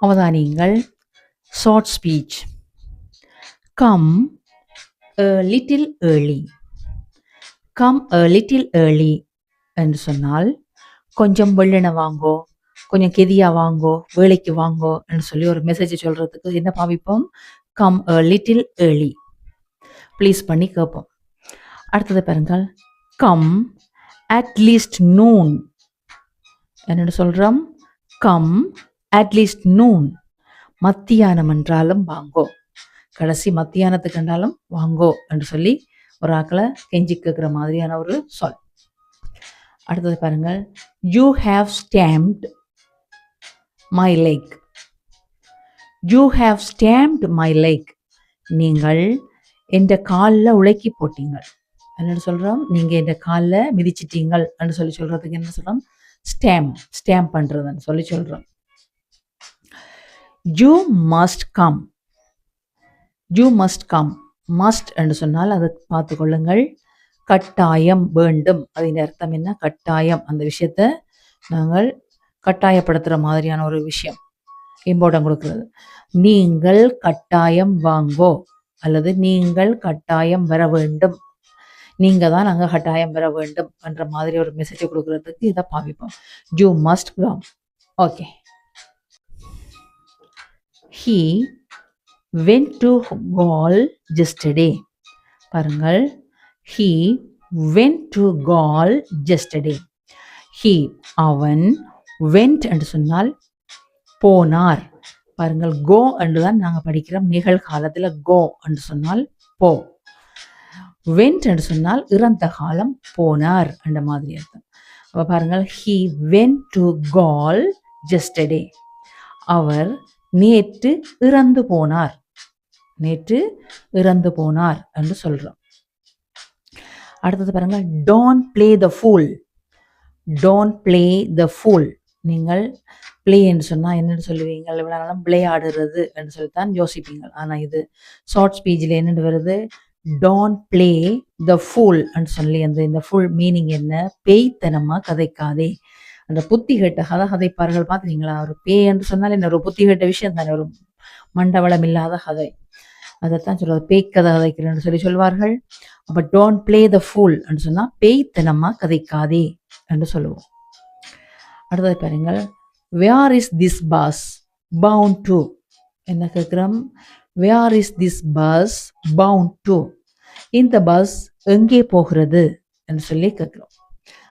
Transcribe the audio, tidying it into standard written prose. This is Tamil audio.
அவதானியுங்கள். Short speech. Come a little early. Come a little early என்று சொன்னால் கொஞ்சம் வெள்ளன வாங்கோ, கொஞ்சம் கெதியா வாங்கோ, வேலைக்கு வாங்கோ என்று சொல்லி ஒரு மெசேஜ் சொல்றதுக்கு என்ன பாவிப்போம்? Come a little early. Please பண்ணி கேட்போம். அடுத்தது பாருங்கள். Come at least noon. என்னென்னு சொல்கிறோம்? Come at least noon. மத்தியானம் என்றாலும் வாங்கோ, கடைசி மத்தியானத்துக்கு என்றாலும் வாங்கோ என்று சொல்லி ஒரு ஆக்களை கெஞ்சி கேட்குற மாதிரியான ஒரு சொல். அடுத்தது பாருங்கள். You have stamped my leg. You have stamped my leg. நீங்கள் என்ற காலில் உழைக்கி போட்டீங்கள். என்னென்னு சொல்கிறோம்? நீங்கள் என்ற காலில் மிதிச்சிட்டீங்கள் என்று சொல்லி சொல்கிறதுக்கு என்ன சொல்கிறோம்? ஸ்டாம்ப் பண்ணுறதுன்னு சொல்லி சொல்கிறோம். You must come. You must come. Must என்று சொன்னால் அதை பார்த்து கொள்ளுங்கள். கட்டாயம், வேண்டும். அதன் அர்த்தம் என்ன? கட்டாயம். அந்த விஷயத்தை நாங்கள் கட்டாயப்படுத்துகிற மாதிரியான ஒரு விஷயம், இம்பார்ட்டன் கொடுக்கிறது. நீங்கள் கட்டாயம் வாங்கோ அல்லது நீங்கள் கட்டாயம் வர வேண்டும். நீங்கள் தான் நாங்கள் கட்டாயம் வர வேண்டும் என்ற மாதிரி ஒரு மெசேஜை கொடுக்கறதுக்கு இதை பாவிப்போம். You must come. Okay. He went to Gaul yesterday. பாருங்கள். He went to Gaul yesterday. He, அவன், went என்று சொன்னால் போனார். பாருங்கள். கோ என்று தான் நாங்கள் படிக்கிறோம். நிகழ்காலத்தில் கோ என்று சொன்னால் போ. வெண்ட் என்று சொன்னால் இறந்த காலம், போனார் என்ற மாதிரி அர்த்தம். அப்போ பாருங்கள். He went to Gaul yesterday. அவர் நேற்று இறந்து போனார். நேற்று இறந்து போனார் என்று சொல்கிறோம். அடுத்தது பாருங்கள். Don't play the pool. Don't play the pool. நீங்கள் பிளே என்று சொன்னால் என்னென்னு சொல்லுவீங்க? இவ்வளோ நாளும் விளையாடுறது என்று சொல்லித்தான் யோசிப்பீங்க. ஆனால் இது ஷார்ட் ஸ்பீச்சில் என்னென்னு வருது? டோன்ட் பிளே த ஃபூல் என்று சொல்லி இந்த ஃபுல் மீனிங் என்ன? பேய்த்தனமாக கதைக்காதே. அந்த புத்தி கேட்ட கதை கதைப்பார்கள் பார்த்துறீங்களா? ஒரு பேய் என்று சொன்னால் என்ன? ஒரு புத்தி கேட்ட விஷயம் தானே, ஒரு மண்டவளம் இல்லாத கதை. அதைத்தான் சொல்கிறது, பேய்க்கதை கதைக்கிறேன்னு சொல்லி சொல்வார்கள். அப்போ டோன்ட் பிளே த ஃபூல் என்று சொன்னால் பேய்த்தனமாக கதைக்காதே என்று சொல்லுவோம். அடுத்தது பாருங்கள். Where is this bus bound to? என்ன கேட்குறோம்? Where is this bus bound to? இந்த பஸ் எங்கே போகிறது என்று சொல்லி கேட்குறோம்.